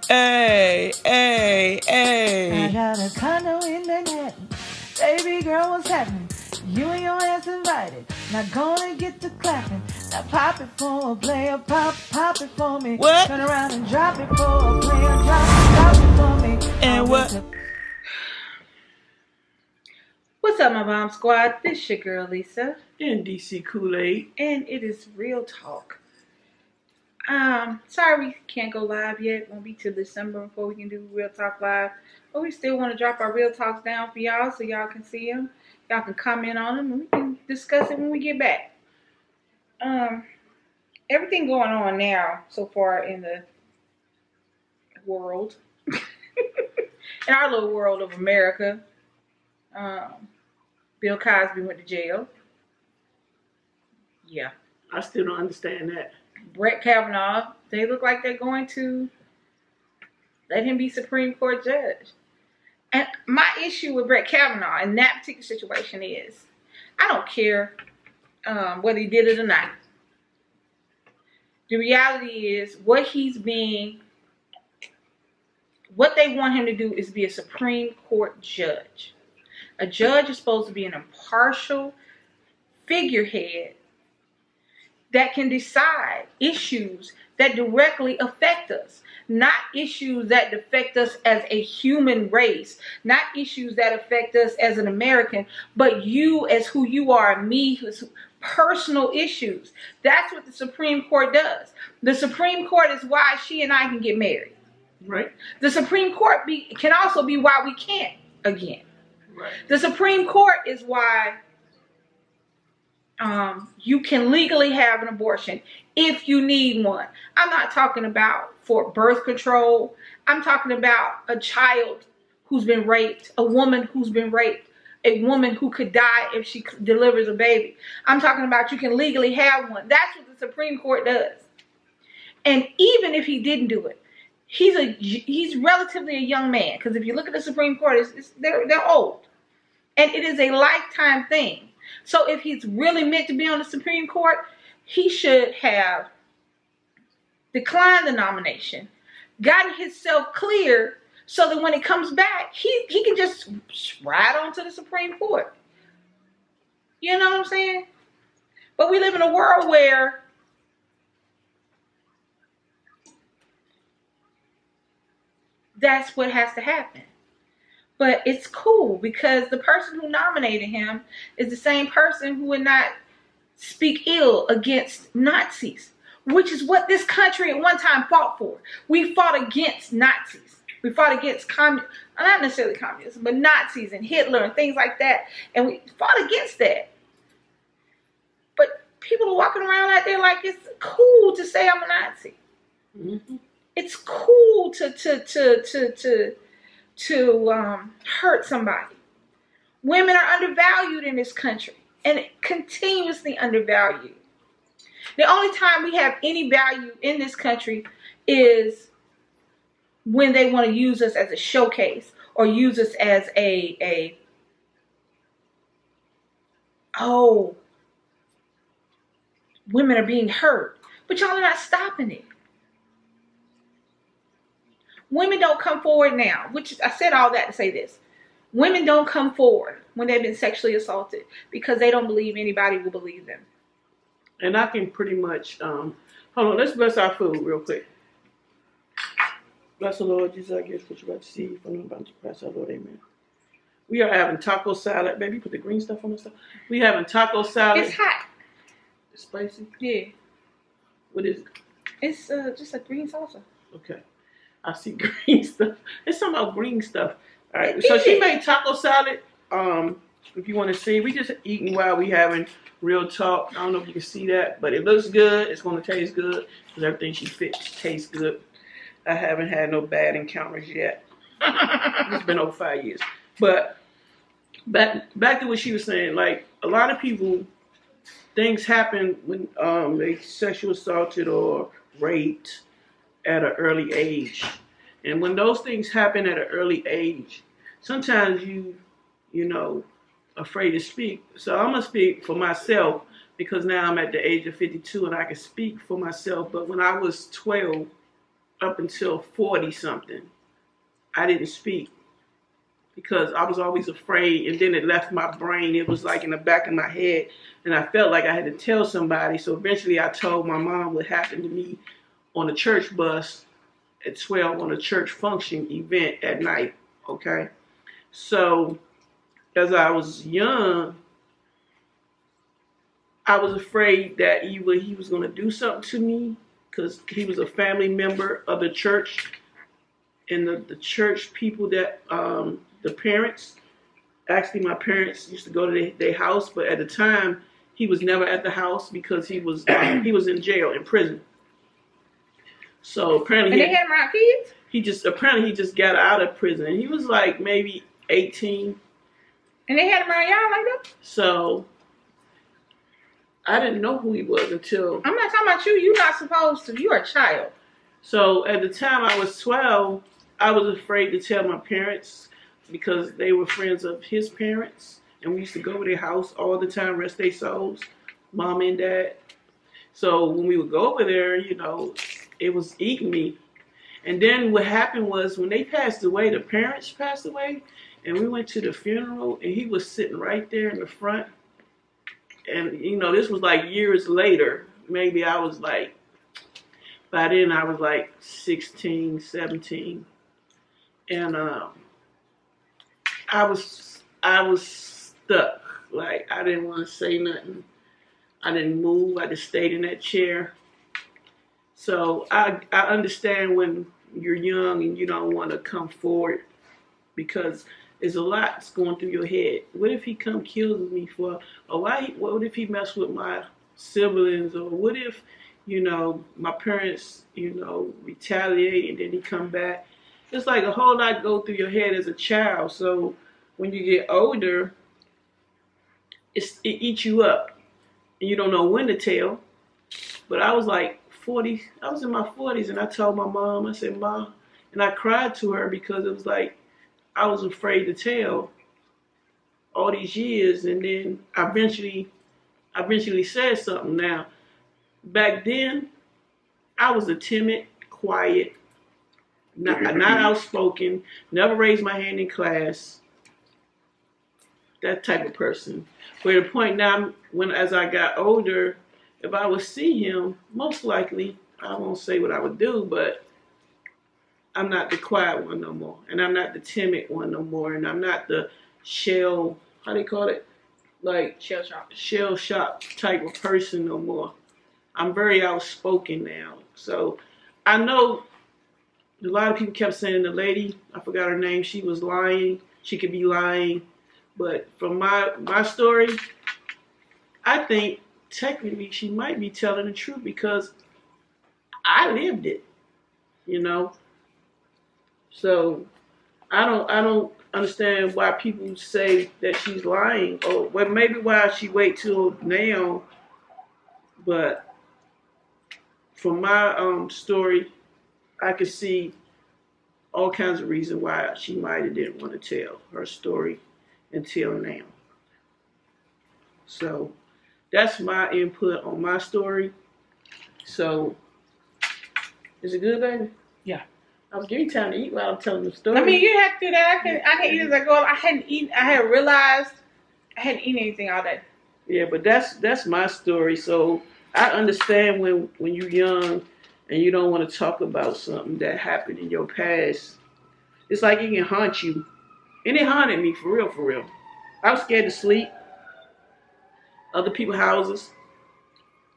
Hey, hey, hey. I got a condo in Manhattan. Baby girl, what's happening? You and your ass invited. Not gonna get to clapping. Now pop it for a player, pop it for me. What? Turn around and drop it for a player, drop it for me. And what? What's up, my bomb squad? This your girl Lisa. And DC Kool-Aid. And it is Real Talk. Sorry we can't go live yet. Won't be till December before we can do Real Talk live. But we still want to drop our Real Talks down for y'all so y'all can see them. Y'all can comment on them and we can discuss it when we get back. Everything going on now so far in the world. In our little world of America. Bill Cosby went to jail. Yeah. I still don't understand that. Brett Kavanaugh, they look like they're going to let him be Supreme Court judge. And my issue with Brett Kavanaugh in that particular situation is, I don't care whether he did it or not. The reality is, what they want him to do is be a Supreme Court judge. A judge is supposed to be an impartial figurehead that can decide issues that directly affect us. Not issues that affect us as a human race. Not issues that affect us as an American. But you as who you are, me, personal issues. That's what the Supreme Court does. The Supreme Court is why she and I can get married. Right. The Supreme Court can also be why we can't again. Right. The Supreme Court is why you can legally have an abortion if you need one. I'm not talking about for birth control. I'm talking about a child who's been raped, a woman who's been raped, a woman who could die if she delivers a baby. I'm talking about you can legally have one. That's what the Supreme Court does. And even if he didn't do it, he's relatively a young man, because if you look at the Supreme Court, they're old. And it is a lifetime thing. So if he's really meant to be on the Supreme Court, he should have declined the nomination, gotten himself clear, so that when it comes back, he can just ride on to the Supreme Court. You know what I'm saying? But we live in a world where that's what has to happen. But it's cool because the person who nominated him is the same person who would not speak ill against Nazis, which is what this country at one time fought for. We fought against Nazis. We fought against not necessarily communists, but Nazis and Hitler and things like that. And we fought against that. But people are walking around out there like it's cool to say I'm a Nazi. Mm-hmm. It's cool to hurt somebody. Women are undervalued in this country and continuously undervalued. The only time we have any value in this country is when they want to use us as a showcase or use us as women are being hurt. But y'all are not stopping it. Women don't come forward now, which I said all that to say this. Women don't come forward when they've been sexually assaulted because they don't believe anybody will believe them. And I can pretty much, hold on, let's bless our food real quick. Bless the Lord Jesus, I guess what you're about to see from the bunch of press, our Lord, amen. We are having taco salad. Baby, put the green stuff on the stuff. We having taco salad. It's hot. It's spicy? Yeah. What is it? It's just a green salsa. Okay. I see green stuff. It's some about green stuff. All right. So she made taco salad. If you want to see, we just eating while we having Real Talk. I don't know if you can see that, but it looks good. It's going to taste good because everything she fits tastes good. I haven't had no bad encounters yet. It's been over 5 years. But back to what she was saying. Like, a lot of people, things happen when they sexual assaulted or raped at an early age. And when those things happen at an early age, sometimes you know, afraid to speak. So I'm going to speak for myself because now I'm at the age of 52 and I can speak for myself. But when I was 12, up until 40 something, I didn't speak because I was always afraid, and then it left my brain. It was like in the back of my head, and I felt like I had to tell somebody. So eventually I told my mom what happened to me on a church bus at 12 on a church function event at night, okay? So as I was young, I was afraid that either he was going to do something to me because he was a family member of the church, and the church people that, the parents, actually my parents used to go to their house, but at the time, he was never at the house because he was in jail, in prison. So apparently, and they had him around kids. He just got out of prison. He was like maybe 18. And they had him around y'all like that. So I didn't know who he was until. I'm not talking about you. You're not supposed to. You're a child. So at the time I was 12, I was afraid to tell my parents because they were friends of his parents, and we used to go to their house all the time, rest their souls, mom and dad. So when we would go over there, you know, it was eating me. And then what happened was when they passed away, the parents passed away, and we went to the funeral, and he was sitting right there in the front. And, you know, this was like years later. Maybe I was like, by then I was like 16, 17. And I was stuck. Like, I didn't want to say nothing. I didn't move. I just stayed in that chair. So I understand when you're young and you don't want to come forward because there's a lot that's going through your head. What if he come kills me for, or what if he mess with my siblings, or what if, you know, my parents, you know, retaliate and then he come back. It's like a whole lot go through your head as a child. So when you get older, it eats you up. And you don't know when to tell. But I was like 40, I was in my 40s, and I told my mom, I said, Mom, and I cried to her because it was like, I was afraid to tell all these years, and then I eventually said something. Now, back then, I was a timid, quiet, not outspoken, never raised my hand in class, that type of person. But at the point now, as I got older, if I would see him, most likely, I won't say what I would do, but I'm not the quiet one no more. And I'm not the timid one no more. And I'm not the how they call it? Like, shell shock type of person no more. I'm very outspoken now. So I know a lot of people kept saying the lady, I forgot her name, she was lying. She could be lying. But from my story, I think technically she might be telling the truth because I lived it, you know. So I don't understand why people say that she's lying, or well, maybe why she wait till now. But from my story, I could see all kinds of reasons why she might have didn't want to tell her story until now. So that's my input on my story. So is it good, baby? Yeah. I was giving you time to eat while I'm telling the story. I mean, you have to do that. I can eat as I go. I hadn't realized I hadn't eaten anything all day. Yeah, but that's my story. So I understand when you're young and you don't want to talk about something that happened in your past. It's like it can haunt you. And it haunted me, for real, for real. I was scared to sleep. Other people's houses.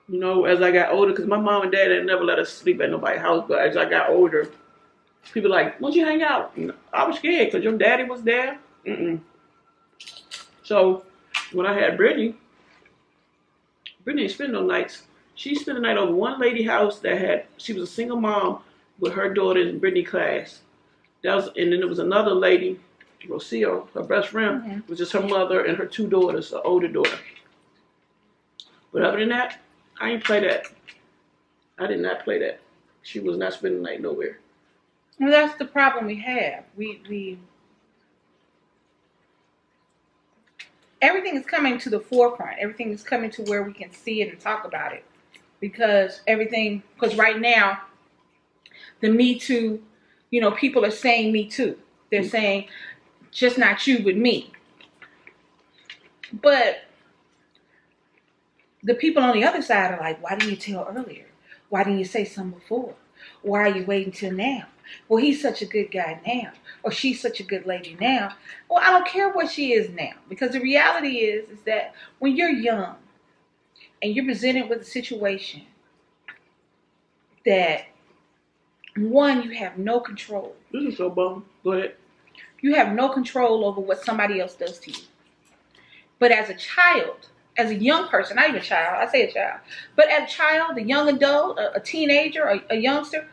You know, as I got older, because my mom and dad had never let us sleep at nobody's house, but as I got older, people were like, why don't you hang out? And I was scared because your daddy was there. So when I had Brittany didn't spend no nights. She spent the night over one lady house she was a single mom with her daughter in Brittany class. And then there was another lady, Rocio, her best friend, was just her mother and her two daughters, her older daughter. But other than that, I ain't play that. I did not play that. She was not spending the night nowhere. Well, that's the problem we have. We everything is coming to the forefront. Everything is coming to where we can see it and talk about it. Because right now, The Me Too, you know, people are saying Me Too. They're saying just not you, but me. But the people on the other side are like, why didn't you tell earlier? Why didn't you say something before? Why are you waiting till now? Well, he's such a good guy now. Or she's such a good lady now. Well, I don't care what she is now. Because the reality is that when you're young and you're presented with a situation that, one, you have no control. This is so bum. Go ahead. You have no control over what somebody else does to you. But as a child, as a young person, not even a child, I say a child, but as a child, a young adult, a teenager, a youngster,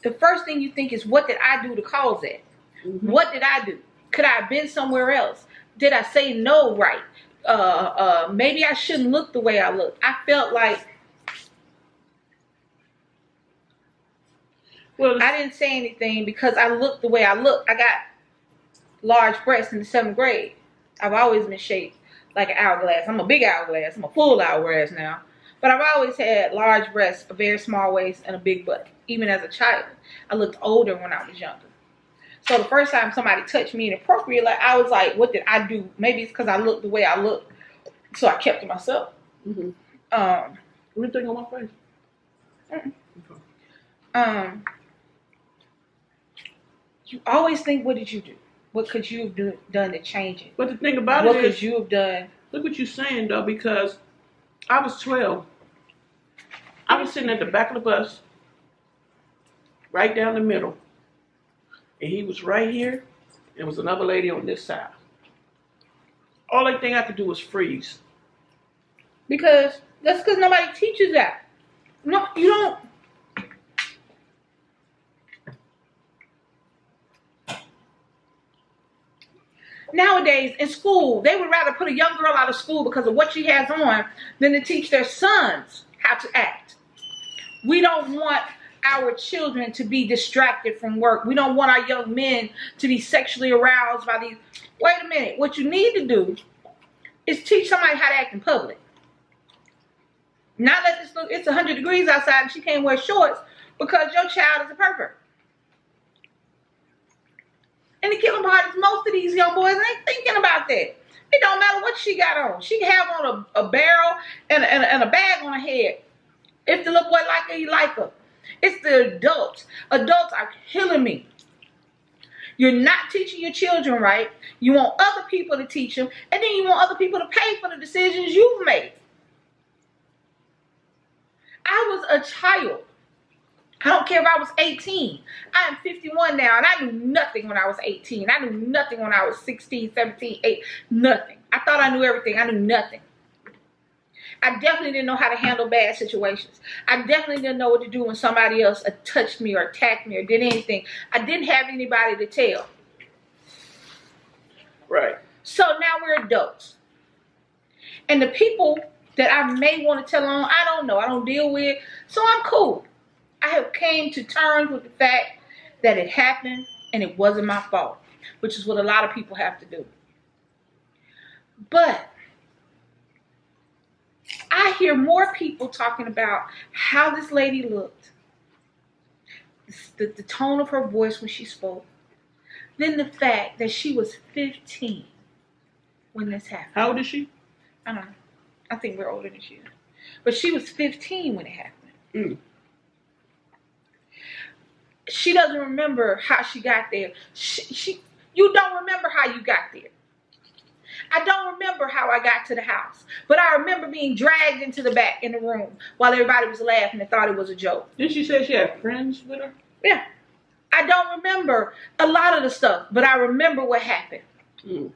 the first thing you think is, what did I do to cause that? Mm-hmm. What did I do? Could I have been somewhere else? Did I say no right? Maybe I shouldn't look the way I look. I felt like I didn't say anything because I looked the way I look. I got large breasts in the 7th grade. I've always been shaped like an hourglass. I'm a big hourglass. I'm a full hourglass now. But I've always had large breasts, a very small waist, and a big butt. Even as a child. I looked older when I was younger. So the first time somebody touched me inappropriately, I was like, what did I do? Maybe it's because I looked the way I look. So I kept to myself. Mm-hmm. Anything on my face? Okay. You always think, what did you do? What could you have done to change it? But the thing about what could you have done? Look what you're saying, though, because I was 12. I was sitting at the back of the bus, right down the middle. And he was right here, and there was another lady on this side. All the thing I could do was freeze. Because that's because nobody teaches that. No, you don't. Nowadays, in school, they would rather put a young girl out of school because of what she has on than to teach their sons how to act. We don't want our children to be distracted from work. We don't want our young men to be sexually aroused by these. Wait a minute. What you need to do is teach somebody how to act in public. Not let this look, it's 100 degrees outside and she can't wear shorts because your child is a pervert. And the killing part is most of these young boys ain't thinking about that. It don't matter what she got on. She can have on a barrel and a bag on her head. If the little boy like her, he like her. It's the adults. Adults are killing me. You're not teaching your children right. You want other people to teach them. And then you want other people to pay for the decisions you've made. I was a child. I don't care if I was 18. I am 51 now, and I knew nothing when I was 18. I knew nothing when I was 16, 17, 8. Nothing. I thought I knew everything. I knew nothing. I definitely didn't know how to handle bad situations. I definitely didn't know what to do when somebody else touched me or attacked me or did anything. I didn't have anybody to tell. Right. So now we're adults. And the people that I may want to tell on, I don't know. I don't deal with. So I'm cool. I have came to terms with the fact that it happened and it wasn't my fault, which is what a lot of people have to do. But I hear more people talking about how this lady looked, the tone of her voice when she spoke, than the fact that she was 15 when this happened. How old is she? I don't know. I think we're older than she is. But she was 15 when it happened. Mm. She doesn't remember how she got there. You don't remember how you got there. I don't remember how I got to the house. But I remember being dragged into the back in the room while everybody was laughing and thought it was a joke. Didn't she say she had friends with her? Yeah. I don't remember a lot of the stuff, but I remember what happened. Mm.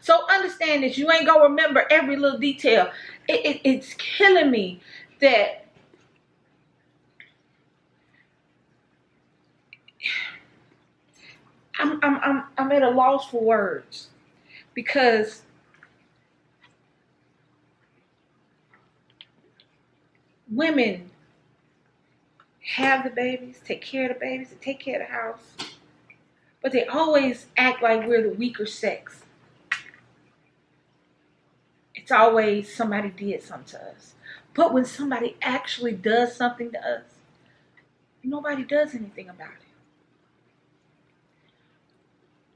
So understand that you ain't gonna remember every little detail. It's killing me that I'm at a loss for words because women have the babies, take care of the babies, and take care of the house, but they always act like we're the weaker sex. It's always somebody did something to us. But when somebody actually does something to us, Nobody does anything about it.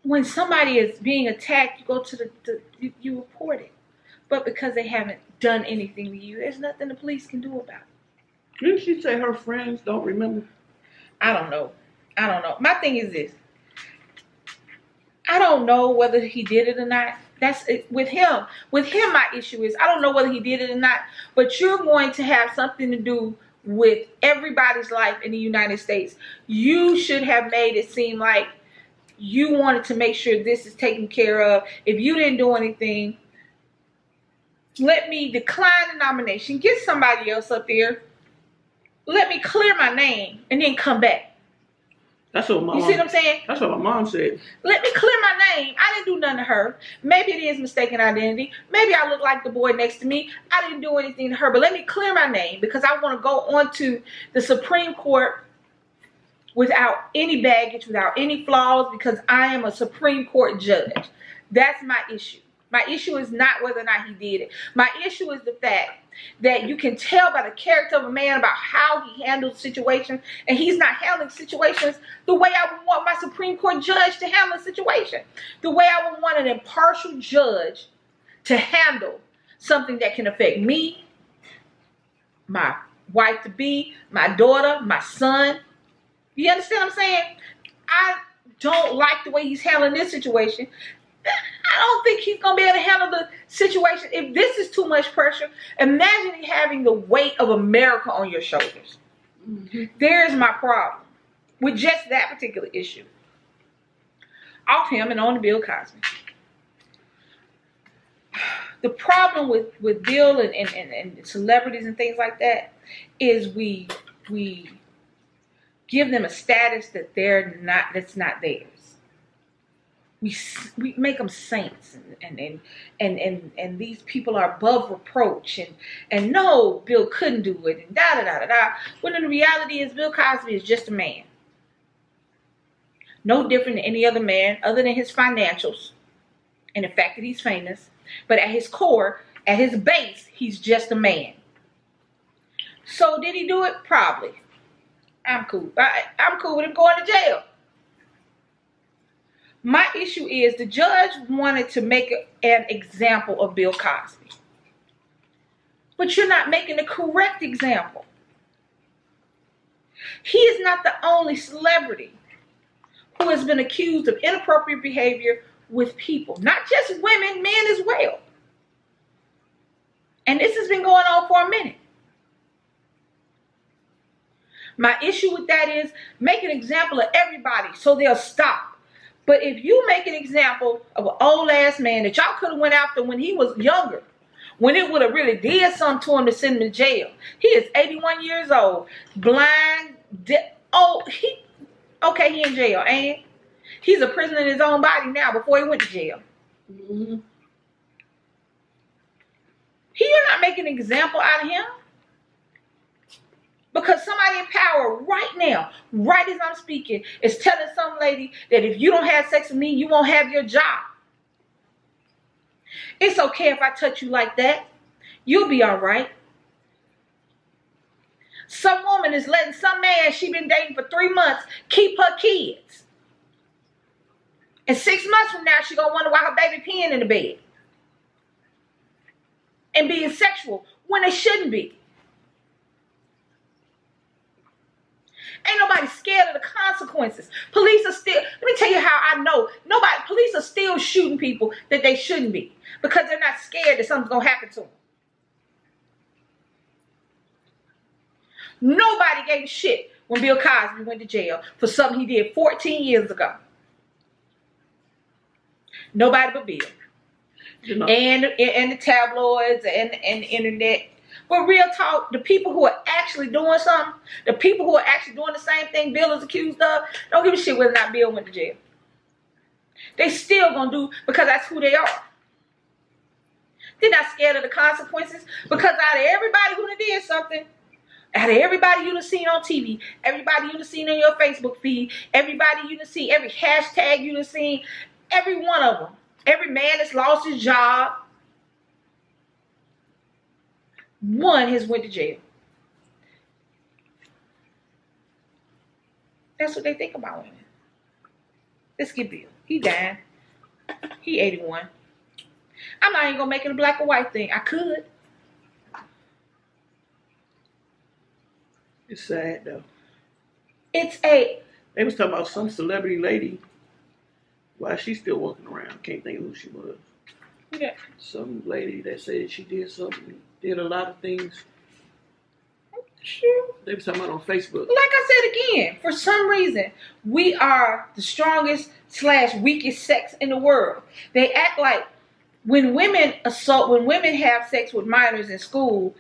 When somebody is being attacked, you go to you report it. But because they haven't done anything to you, there's nothing the police can do about it. Didn't she say her friends don't remember? I don't know. My thing is this. I don't know whether he did it or not. That's it. With him, my issue is I don't know whether he did it or not, but you're going to have something to do with everybody's life in the United States. You should have made it seem like you wanted to make sure this is taken care of. If you didn't do anything, let me decline the nomination, get somebody else up there, let me clear my name, and then come back. That's what my mom, you see what I'm saying? That's what my mom said. Let me clear my name. I didn't do nothing to her. Maybe it is mistaken identity. Maybe I look like the boy next to me. I didn't do anything to her. But let me clear my name because I want to go on to the Supreme Court without any baggage, without any flaws, because I am a Supreme Court judge. That's my issue. My issue is not whether or not he did it. My issue is the fact that you can tell by the character of a man about how he handles situations, and he's not handling situations the way I would want my Supreme Court judge to handle a situation. The way I would want an impartial judge to handle something that can affect me, my wife-to-be, my daughter, my son. You understand what I'm saying? I don't like the way he's handling this situation. I don't think he's going to be able to handle the situation. If this is too much pressure, imagine having the weight of America on your shoulders. Mm-hmm. There's my problem with just that particular issue. Off him and on to Bill Cosby. The problem with Bill and celebrities and things like that is we give them a status that that's not theirs. We make them saints and these people are above reproach and no, Bill couldn't do it and da da da da da. When the reality is Bill Cosby is just a man. No different than any other man other than his financials and the fact that he's famous. But at his core, at his base, he's just a man. So did he do it? Probably. I'm cool. I'm cool with him going to jail. My issue is the judge wanted to make an example of Bill Cosby. But you're not making the correct example. He is not the only celebrity who has been accused of inappropriate behavior with people. Not just women, men as well. And this has been going on for a minute. My issue with that is make an example of everybody so they'll stop. But if you make an example of an old ass man that y'all could have went after when he was younger, when it would have really did something to him to send him to jail. He is 81 years old, blind, he in jail, ain't he? He's a prisoner in his own body now before he went to jail. Mm-hmm. You're not making an example out of him. Because somebody in power right now, right as I'm speaking, is telling some lady that if you don't have sex with me, you won't have your job. It's okay if I touch you like that. You'll be all right. Some woman is letting some man she been dating for 3 months keep her kids. And 6 months from now, she going to wonder why her baby peeing in the bed. And being sexual when they shouldn't be. Ain't nobody scared of the consequences. Police are still, let me tell you how I know. Police are still shooting people that they shouldn't be. Because they're not scared that something's going to happen to them. Nobody gave a shit when Bill Cosby went to jail for something he did 14 years ago. Nobody but Bill. You know. And the tabloids and the internet. But real talk, the people who are actually doing something, the people who are actually doing the same thing Bill is accused of, don't give a shit whether or not Bill went to jail. They still gonna do, because that's who they are. They're not scared of the consequences, because out of everybody who done did something, out of everybody you done seen on TV, everybody you done seen on your Facebook feed, everybody you done seen, every hashtag you done seen, every one of them, every man that's lost his job, one has went to jail. That's what they think about women. Let's get Bill. He died. He 81. I'm not even gonna make it a black or white thing. I could. It's sad though. They was talking about some celebrity lady. Why she's still walking around? Can't think of who she was. Yeah. Some lady that said she did something, did a lot of things. Sure. They were talking about on Facebook. Like I said again, for some reason, we are the strongest / weakest sex in the world. They act like when women have sex with minors in school,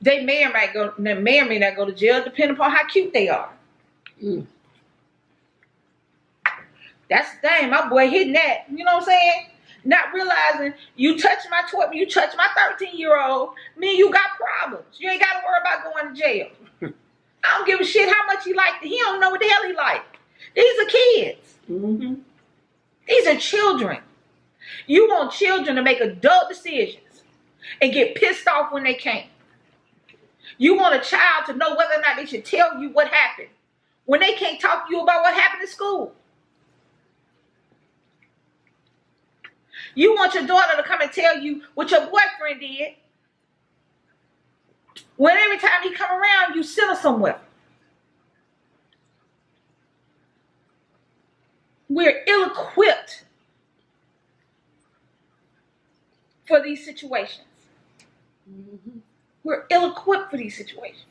they may or may not go to jail, depending upon how cute they are. Mm. That's the thing. My boy hitting that. You know what I'm saying? Not realizing you touch my 13-year-old, me and you got problems. You ain't got to worry about going to jail. I don't give a shit how much he liked it. He don't know what the hell he liked. These are kids. Mm-hmm. These are children. You want children to make adult decisions and get pissed off when they can't. You want a child to know whether or not they should tell you what happened when they can't talk to you about what happened at school. You want your daughter to come and tell you what your boyfriend did when every time he come around, you send her somewhere. We're ill-equipped for these situations. Mm-hmm. We're ill-equipped for these situations.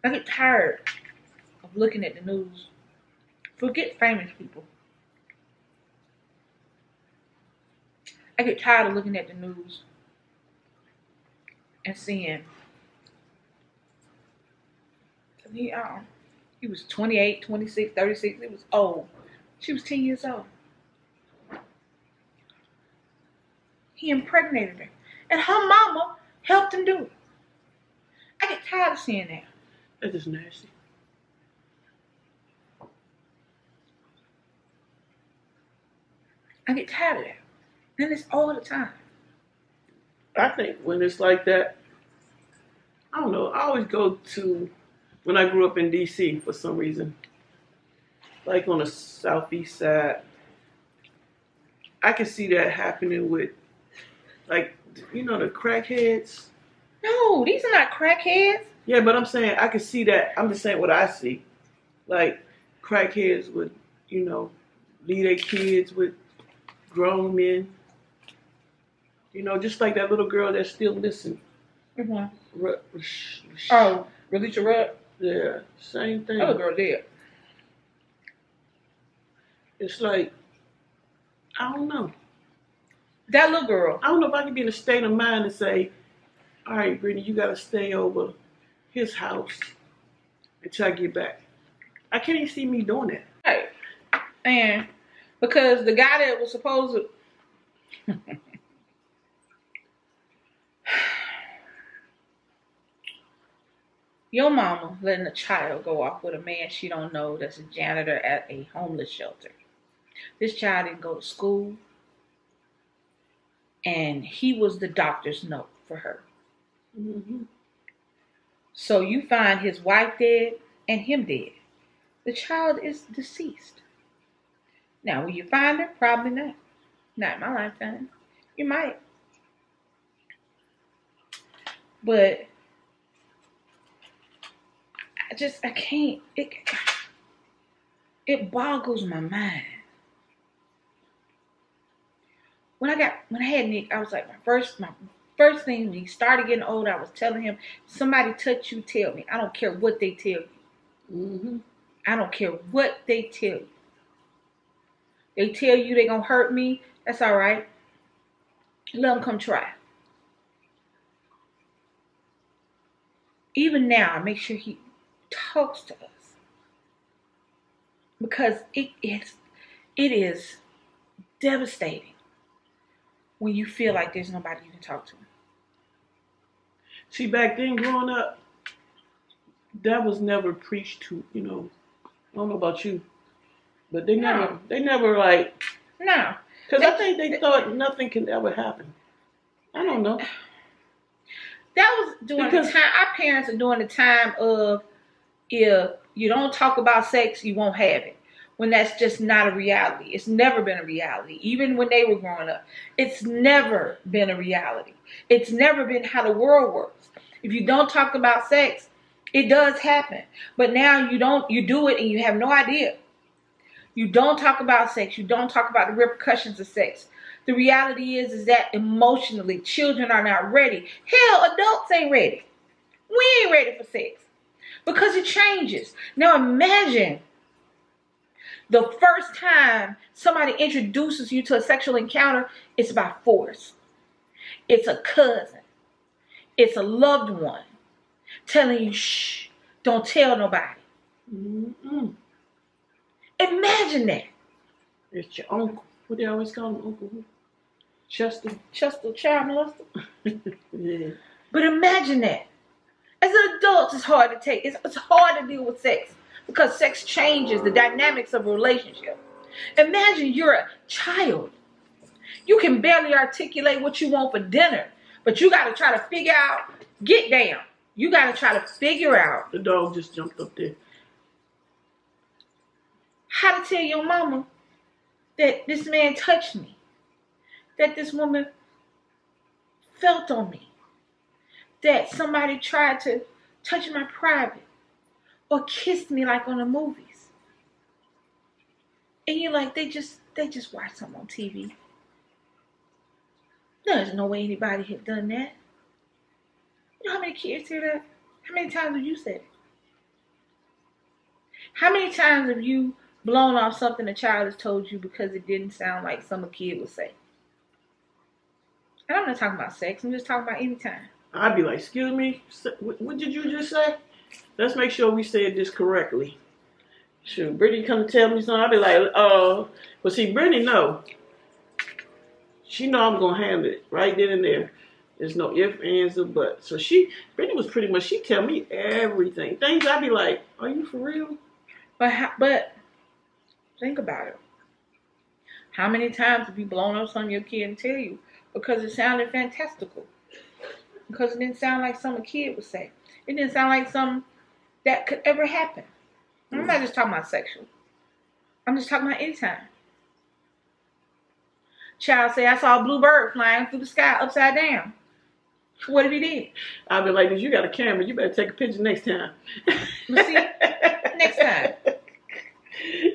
I get tired of looking at the news. Forget famous people. I get tired of looking at the news and seeing he was 28, 26, 36. It was old. She was 10 years old. He impregnated her. And her mama helped him do it. I get tired of seeing that. That's just nasty. I get tired of that. And it's all the time. I think when it's like that, I don't know. I always go to when I grew up in D.C. for some reason, like on the southeast side. I can see that happening with, like, you know, the crackheads. No, these are not crackheads. Yeah, but I'm saying I can see that. I'm just saying what I see. Like, crackheads would, you know, leave their kids with grown men. You know, just like that little girl that's still missing. Mm-hmm. Oh, Release Rudd? Yeah, same thing. Other girl dead. It's like, I don't know. That little girl. I don't know if I can be in a state of mind to say, all right, Brittany, you got to stay over his house until I get back. I can't even see me doing that. Right. And because the guy that was supposed to... Your mama letting a child go off with a man she don't know that's a janitor at a homeless shelter. This child didn't go to school. And he was the doctor's note for her. Mm-hmm. So you find his wife dead and him dead. The child is deceased. Now, will you find her? Probably not. Not in my lifetime. You might. But I can't. It boggles my mind. When I had Nick, I was like, my first thing when he started getting older, I was telling him, somebody touch you, tell me. I don't care what they tell you. Mm-hmm. I don't care what they tell you. They tell you they're going to hurt me. That's all right. Let them come try. Even now, I make sure he talks to us. Because it is devastating when you feel like there's nobody you can talk to. See, back then, growing up, that was never preached to, you know. I don't know about you, but they never like. No. Because I think they thought nothing can ever happen. I don't know. That was during the time, our parents are during the time of, if you don't talk about sex, you won't have it. When that's just not a reality. It's never been a reality. Even when they were growing up, it's never been a reality. It's never been how the world works. If you don't talk about sex, it does happen. But now you do it and you have no idea. You don't talk about sex. You don't talk about the repercussions of sex. The reality is that emotionally, children are not ready. Hell, adults ain't ready. We ain't ready for sex because it changes. Now imagine the first time somebody introduces you to a sexual encounter, it's by force. It's a cousin. It's a loved one telling you, shh, don't tell nobody. Mm-mm. Imagine that. It's your uncle. What they always call him, Uncle who? Chester. Chester, child molester. Yeah. But imagine that. As an adult, it's hard to take. It's hard to deal with sex because sex changes the dynamics of a relationship. Imagine you're a child. You can barely articulate what you want for dinner, but you got to try to figure out, get down. You got to try to figure out. The dog just jumped up there. How to tell your mama that this man touched me, that this woman felt on me, that somebody tried to touch my private or kissed me like on the movies. And you're like, they just watched something on TV. There's no way anybody had done that. You know how many kids hear that? How many times have you said it? How many times have you blown off something a child has told you because it didn't sound like some kid would say? And I'm not talking about sex. I'm just talking about any time. I'd be like, excuse me, what did you just say? Let's make sure we said this correctly. Should Brittany come to tell me something? I'd be like, well, see, Brittany know. She know I'm going to handle it right then and there. There's no ifs, ands, or buts. So Brittany was pretty much, she tell me everything. Things I'd be like, are you for real? But think about it. How many times have you blown up something your kid and tell you because it sounded fantastical? Because it didn't sound like something a kid would say. It didn't sound like something that could ever happen. I'm not just talking about sexual. I'm just talking about any time. Child say, I saw a blue bird flying through the sky upside down. What if he did? I'd be like, you got a camera. You better take a picture next time. You see? Next time.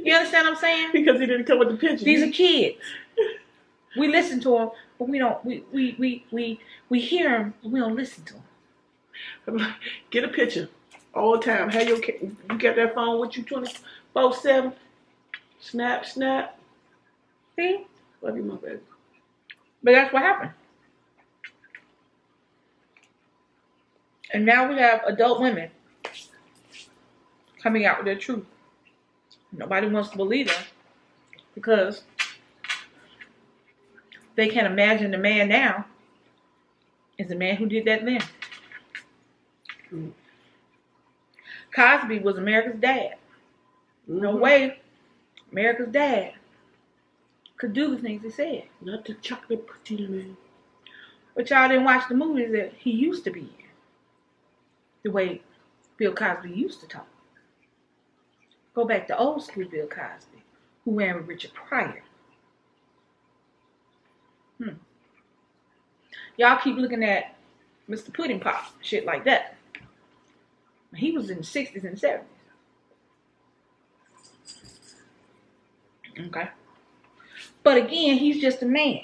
You understand what I'm saying? Because he didn't come with the picture. These are kids. We listen to them, but we don't. We hear them, but we don't listen to them. Get a picture all the time. Have you got that phone with you 24/7? Snap. See? Love you, my baby. But that's what happened. And now we have adult women coming out with their truth. Nobody wants to believe them because they can't imagine the man now is the man who did that then. Mm-hmm. Cosby was America's dad. No way America's dad could do the things he said. Not the chocolate pudding man. But y'all didn't watch the movies that he used to be in. The way Bill Cosby used to talk. Go back to old school Bill Cosby, who ran with Richard Pryor. Y'all keep looking at Mr. Pudding Pop, shit like that. He was in the 60s and 70s. Okay. But again, he's just a man.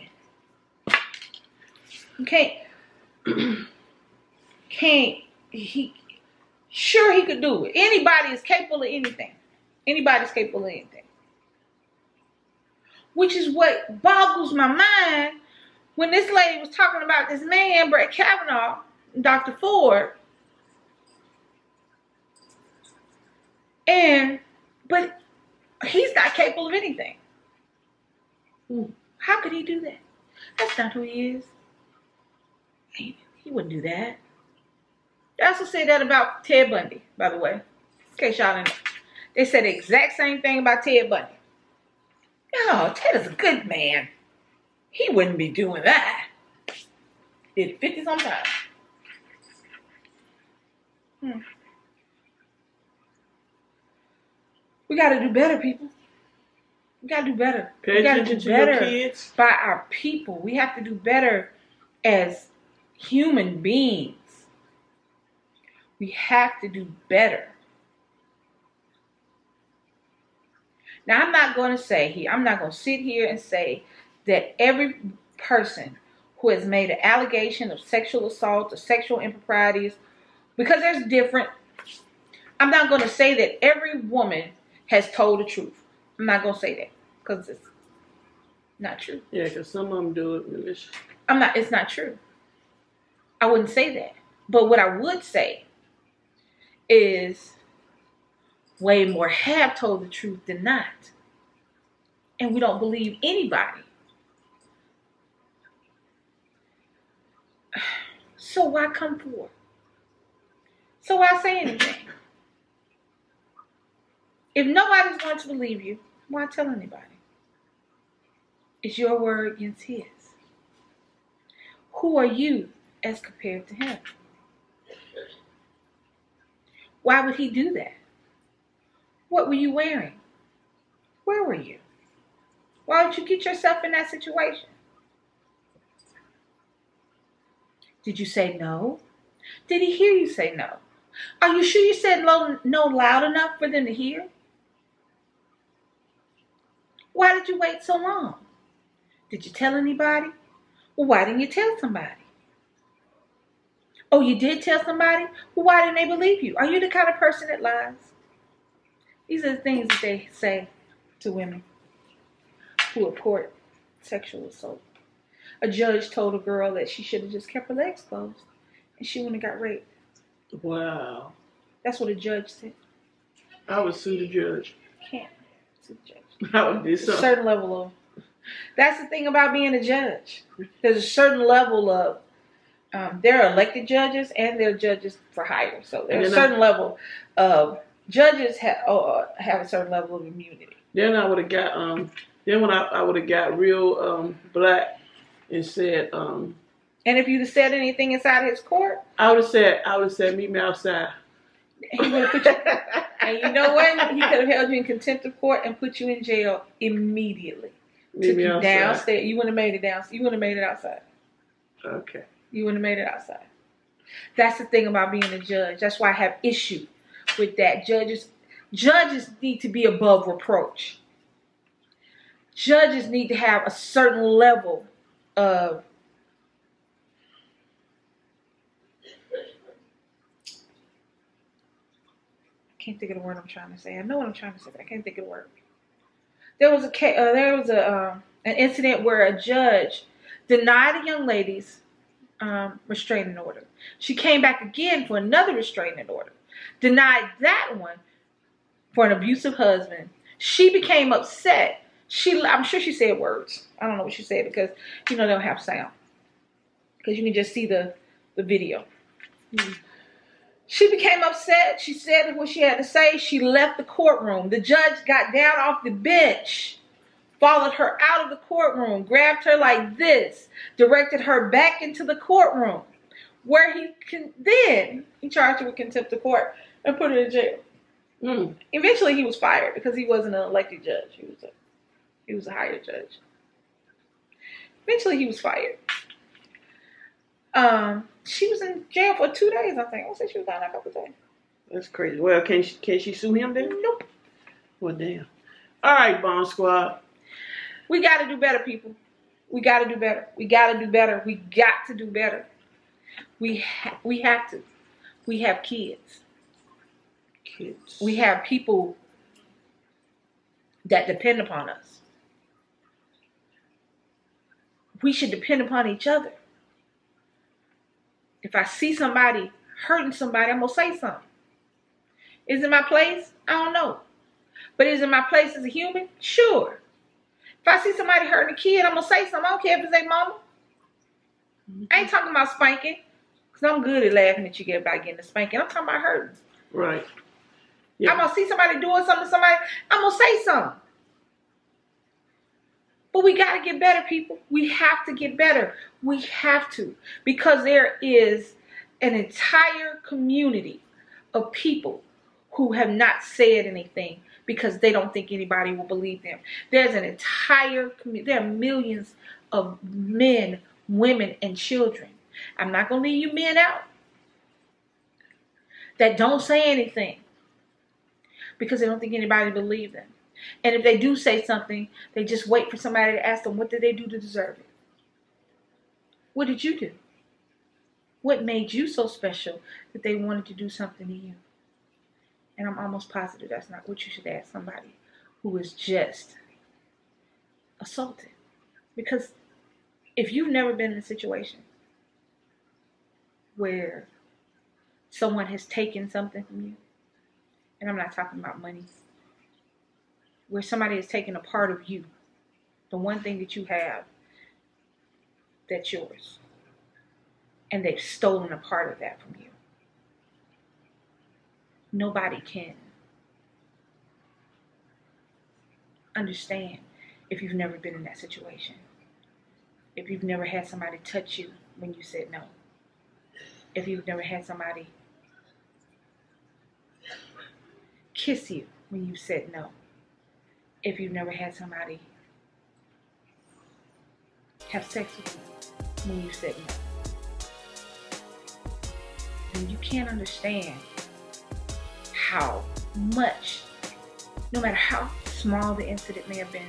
Sure he could do it. Anybody is capable of anything. Anybody's capable of anything. Which is what boggles my mind when this lady was talking about this man, Brett Kavanaugh, Dr. Ford. But he's not capable of anything. How could he do that? That's not who he is. He wouldn't do that. They also said that about Ted Bundy, by the way. In case y'all didn't know. They said the exact same thing about Ted Bundy. Oh, Ted is a good man. He wouldn't be doing that. Did it 50 sometimes. We got to do better, people. We got to do better. We got to do better by our people. We have to do better as human beings. We have to do better. Now, I'm not going to sit here and say that every person who has made an allegation of sexual assault or sexual improprieties, because there's different, I'm not going to say that every woman has told the truth. I'm not going to say that because it's not true. Yeah, because some of them do it. It's not true. I wouldn't say that. But what I would say is way more have told the truth than not. And we don't believe anybody. So why come forward? So why say anything? If nobody's going to believe you, why tell anybody? It's your word against his. Who are you as compared to him? Why would he do that? What were you wearing? Where were you? Why would you get yourself in that situation? Did you say no? Did he hear you say no? Are you sure you said no loud enough for them to hear? Why did you wait so long? Did you tell anybody? Well, why didn't you tell somebody? Oh, you did tell somebody? Well, why didn't they believe you? Are you the kind of person that lies? These are the things that they say to women who report sexual assault. A judge told a girl that she should have just kept her legs closed and she wouldn't have got raped. Wow. That's what a judge said. I would sue the judge. Can't sue the judge. I would do something. A certain level of... That's the thing about being a judge. There's a certain level of... there are elected judges and there are judges for hire. So there's a certain level of... Judges have a certain level of immunity. Then I would have got... then when I would have got real black and said... and if you'd have said anything inside his court... I would have said, meet me outside. He would have put you... And you know what? He could have held you in contempt of court and put you in jail immediately. Meet me outside. Downstairs. You wouldn't have made it downstairs. You wouldn't have made it outside. Okay. You wouldn't have made it outside. That's the thing about being a judge. That's why I have issue with that. Judges need to be above reproach. Judges need to have a certain level of I can't think of the word I'm trying to say. I know what I'm trying to say, but I can't think of the word. There was an incident where a judge denied a young lady's restraining order. She came back again for another restraining order. Denied that one for an abusive husband. She became upset. I'm sure she said words. I don't know what she said because, they don't have sound. Because you can just see the video. Mm-hmm. She became upset. She said what she had to say. She left the courtroom. The judge got down off the bench, followed her out of the courtroom, grabbed her like this, directed her back into the courtroom, where he charged her with contempt of court and put her in jail. Mm. Eventually, he was fired because he wasn't an elected judge. He was a hired judge. Eventually, he was fired. She was in jail for 2 days, I think. I said she was down a couple of days. That's crazy. Well, can she sue him then? Nope. Well, damn. All right, Bomb Squad. We got to do better, people. We got to do better. We got to do better. We got to do better. We have to. We have kids. We have people that depend upon us. We should depend upon each other. If I see somebody hurting somebody, I'm going to say something. Is it my place? I don't know. But is it my place as a human? Sure. If I see somebody hurting a kid, I'm going to say something. I don't care if it's their mama. I ain't talking about spanking. Because I'm good at laughing at you about getting a spanking. I'm talking about hurting. Right. Yeah. I'm going to see somebody doing something to somebody. I'm going to say something. But we got to get better, people. We have to get better. We have to. Because there is an entire community of people who have not said anything because they don't think anybody will believe them. There's an entire community. There are millions of men, women, and children. I'm not going to leave you men out that don't say anything because they don't think anybody will believe them. And if they do say something, they just wait for somebody to ask them, what did they do to deserve it? What did you do? What made you so special that they wanted to do something to you? And I'm almost positive that's not what you should ask somebody who is just assaulted. Because if you've never been in a situation where someone has taken something from you, and I'm not talking about money, where somebody has taken a part of you, the one thing that you have that's yours, and they've stolen a part of that from you. Nobody can understand if you've never been in that situation. If you've never had somebody touch you when you said no. If you've never had somebody kiss you when you said no. If you've never had somebody have sex with you when you said no. And you can't understand how much, no matter how small the incident may have been,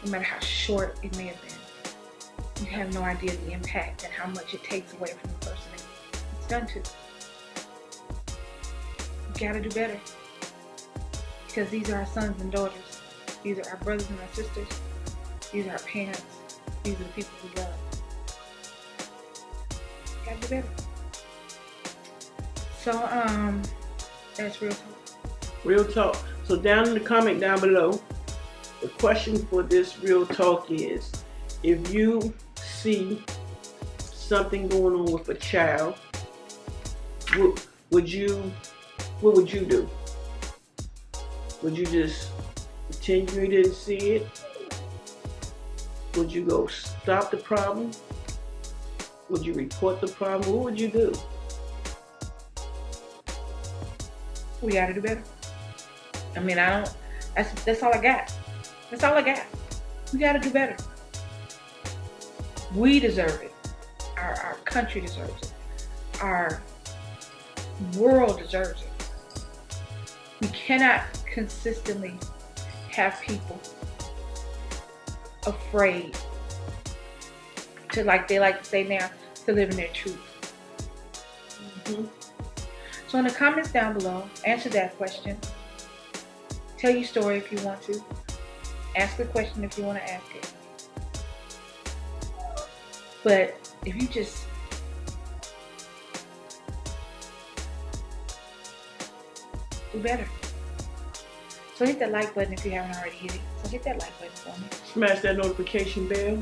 no matter how short it may have been, you have no idea the impact and how much it takes away from the person it's done to. You gotta do better. Because these are our sons and daughters. These are our brothers and our sisters. These are our parents. These are the people we love. You gotta do better. So, that's real talk. Real talk. So down in the comment down below, the question for this real talk is, if you see something going on with a child, what would you do? Would you just pretend you didn't see it? Would you go stop the problem? Would you report the problem? What would you do? We gotta do better. I mean, that's all I got. That's all I got. We gotta do better. We deserve it. Our country deserves it. Our world deserves it. We cannot consistently have people afraid to, like they like to say now, to live in their truth. Mm-hmm. So in the comments down below, answer that question. Tell your story if you want to. Ask the question if you want to ask it. But if you just do better. So hit that like button if you haven't already hit it. So hit that like button for me. Smash that notification bell.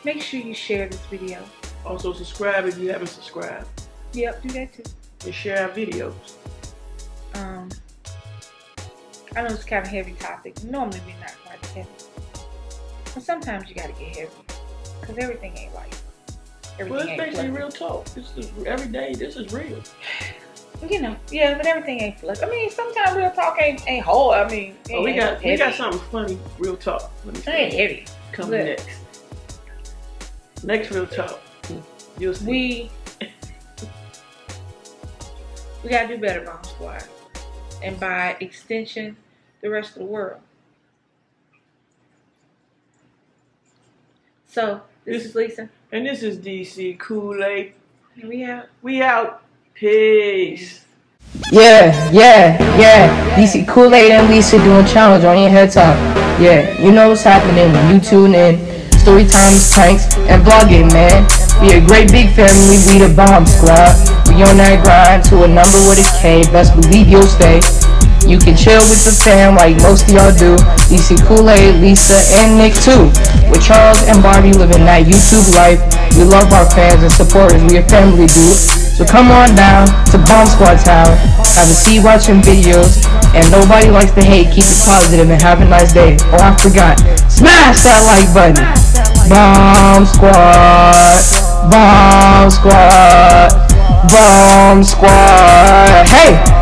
Make sure you share this video. Also subscribe if you haven't subscribed. Yep, do that too. And share our videos. I know it's kind of heavy topic. Normally we're not quite as heavy. But sometimes you gotta get heavy. Because everything ain't light. Well, it's basically real talk. This is every day. This is real. You know, yeah, but everything ain't fluff. I mean, sometimes real talk ain't hard. I mean, we got something funny. Real talk. It ain't heavy. Coming next. Next real talk. You'll see. We gotta do better, Bomb Squad, and by extension, the rest of the world. So this is Lisa, and this is DC KOOLAID. And we out. We out. Peace. Yeah. DC KOOLAID and Lisa doing challenge on your head top. Yeah, you know what's happening when you tune in. Story times, pranks, and vlogging, man. We a great big family, we the Bomb Squad. We on that grind to a number with a K, best believe you'll stay. You can chill with the fam like most of y'all do. DC KOOLAID, Lisa, and Nick too. With Charles and Barbie living that YouTube life. We love our fans and supporters, we a family, dude. So come on down to Bomb Squad Tower. Have a seat watching videos. And nobody likes to hate. Keep it positive and have a nice day. Oh, I forgot. Smash that like button. Bomb Squad. Bomb Squad. Bomb Squad. Hey!